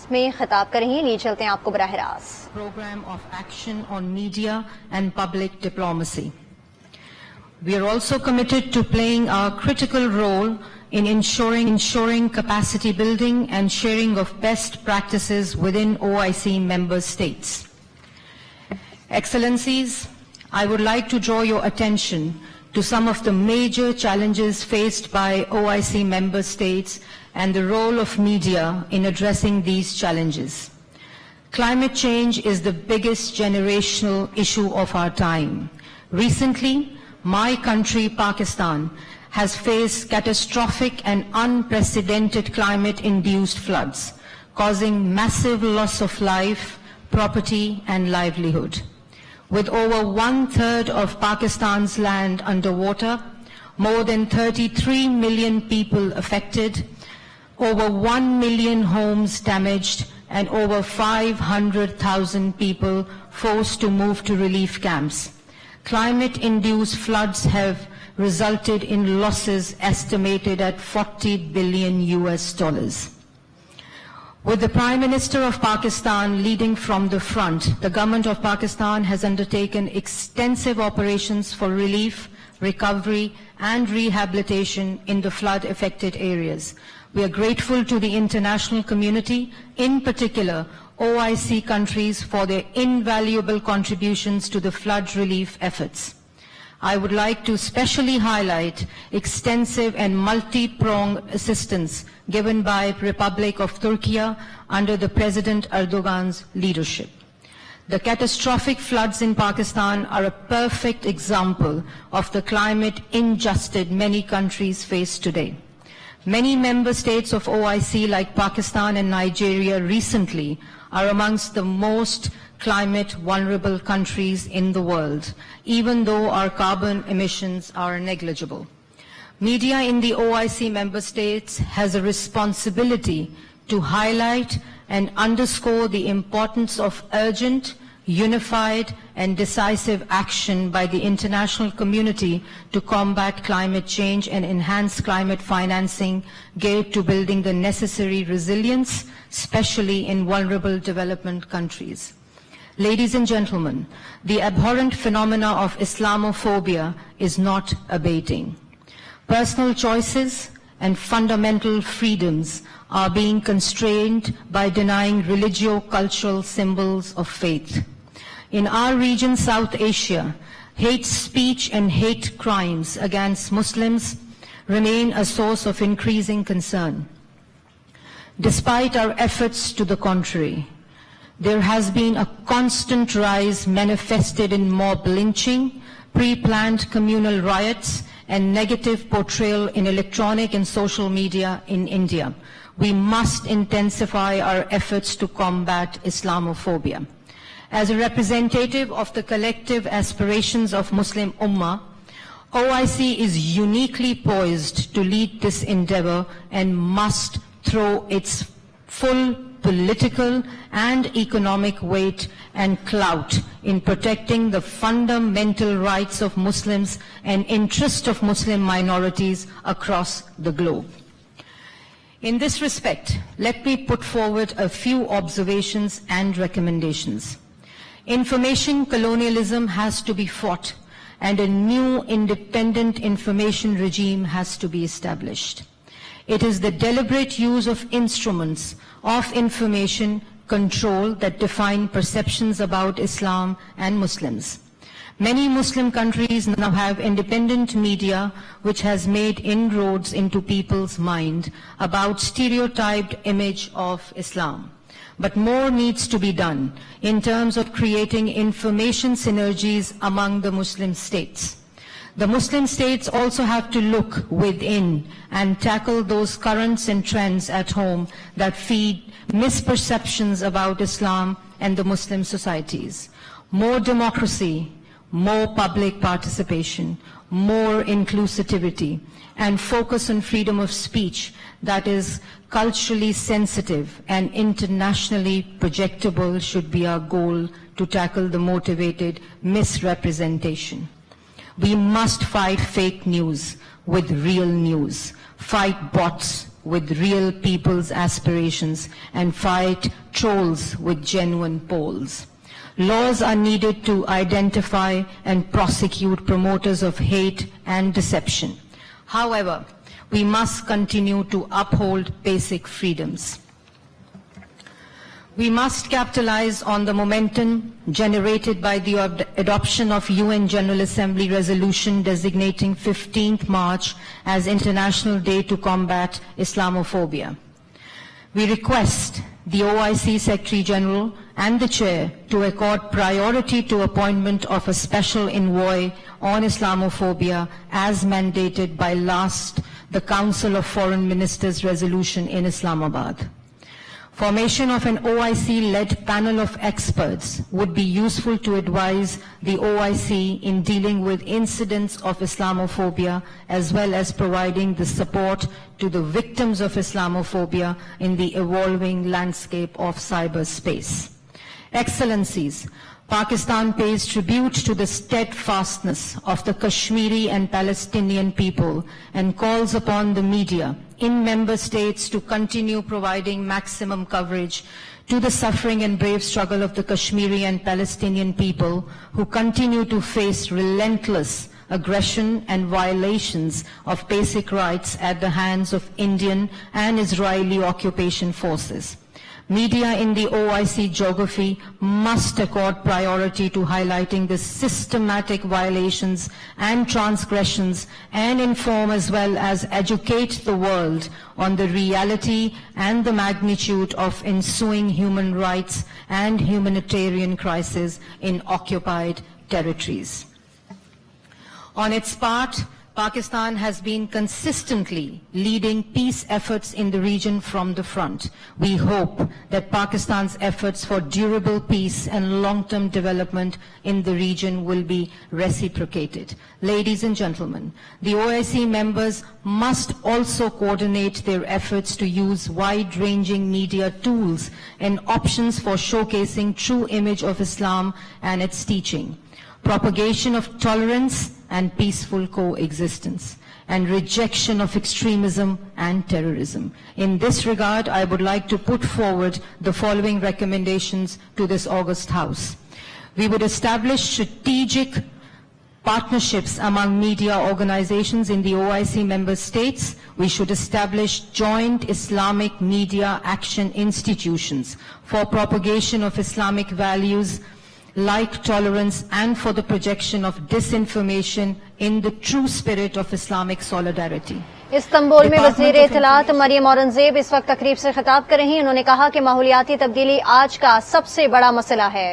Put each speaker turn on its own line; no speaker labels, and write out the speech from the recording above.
रास्त में खिताब करेंगे। लिए चलते हैं आपको बराह रास्त।
Program of action on media and public diplomacy. We are also committed to playing a critical role in ensuring capacity building and sharing of best practices within OIC member states. Excellencies, I would like to draw your attention to some of the major challenges faced by OIC member states and the role of media in addressing these challenges. Climate change is the biggest generational issue of our time. Recently, my country, Pakistan, has faced catastrophic and unprecedented climate-induced floods, causing massive loss of life, property, and livelihood. With over 1/3 of Pakistan's land underwater, more than 33 million people affected, over 1 million homes damaged, and over 500,000 people forced to move to relief camps. Climate-induced floods have resulted in losses estimated at $40 billion. With the Prime Minister of Pakistan leading from the front, the government of Pakistan has undertaken extensive operations for relief, recovery, and rehabilitation in the flood-affected areas. We are grateful to the international community, in particular OIC countries, for their invaluable contributions to the flood relief efforts. I would like to specially highlight extensive and multi-pronged assistance given by the Republic of Turkey under the President Erdogan's leadership. The catastrophic floods in Pakistan are a perfect example of the climate injustice many countries face today. Many member states of OIC, like Pakistan and Nigeria recently, are amongst the most climate vulnerable countries in the world, even though our carbon emissions are negligible. Media in the OIC member states has a responsibility to highlight and underscore the importance of urgent, unified and decisive action by the international community to combat climate change and enhance climate financing geared to building the necessary resilience, especially in vulnerable development countries. Ladies and gentlemen, the abhorrent phenomena of Islamophobia is not abating. Personal choices and fundamental freedoms are being constrained by denying religio-cultural symbols of faith. In our region, South Asia, hate speech and hate crimes against Muslims remain a source of increasing concern. Despite our efforts to the contrary, there has been a constant rise manifested in mob lynching, pre-planned communal riots, and negative portrayal in electronic and social media in India. We must intensify our efforts to combat Islamophobia. As a representative of the collective aspirations of Muslim Ummah, OIC is uniquely poised to lead this endeavor and must throw its full political and economic weight and clout in protecting the fundamental rights of Muslims and interests of Muslim minorities across the globe. In this respect, let me put forward a few observations and recommendations. Information colonialism has to be fought, and a new independent information regime has to be established. It is the deliberate use of instruments of information control that define perceptions about Islam and Muslims. Many Muslim countries now have independent media which has made inroads into people's mind about stereotyped image of Islam. But more needs to be done in terms of creating information synergies among the Muslim states. The Muslim states also have to look within and tackle those currents and trends at home that feed misperceptions about Islam and the Muslim societies. More democracy, more public participation, more inclusivity, and focus on freedom of speech that is culturally sensitive and internationally projectable should be our goal to tackle the motivated misrepresentation. We must fight fake news with real news, fight bots with real people's aspirations and fight trolls with genuine polls. Laws are needed to identify and prosecute promoters of hate and deception. However, we must continue to uphold basic freedoms. We must capitalize on the momentum generated by the adoption of UN General Assembly resolution designating 15th March as International Day to Combat Islamophobia. We request the OIC Secretary General and the Chair to accord priority to appointment of a special envoy on Islamophobia as mandated by the Council of Foreign Ministers resolution in Islamabad. Formation of an OIC-led panel of experts would be useful to advise the OIC in dealing with incidents of Islamophobia as well as providing the support to the victims of Islamophobia in the evolving landscape of cyberspace. Excellencies, Pakistan pays tribute to the steadfastness of the Kashmiri and Palestinian people and calls upon the media in member states to continue providing maximum coverage to the suffering and brave struggle of the Kashmiri and Palestinian people who continue to face relentless aggression and violations of basic rights at the hands of Indian and Israeli occupation forces. Media in the OIC geography must accord priority to highlighting the systematic violations and transgressions and inform as well as educate the world on the reality and the magnitude of ensuing human rights and humanitarian crisis in occupied territories. On its part, Pakistan has been consistently leading peace efforts in the region from the front. We hope that Pakistan's efforts for durable peace and long-term development in the region will be reciprocated. Ladies and gentlemen, the OIC members must also coordinate their efforts to use wide-ranging media tools and options for showcasing true image of Islam and its teaching. Propagation of tolerance and peaceful coexistence, and rejection of extremism and terrorism. In this regard, I would like to put forward the following recommendations to this august House. We would establish strategic partnerships among media organizations in the OIC member states. We should establish joint Islamic media action institutions for propagation of Islamic values like tolerance and for the projection of disinformation in the true spirit of Islamic solidarity.
Istanbul में वज़ीर इत्तलात मरियम औरंगजेब इस वक्त तकरीब से खिताब कर रही हैं। उन्होंने कहा कि माहौलियाती तब्दीली आज का सबसे बड़ा मसला है।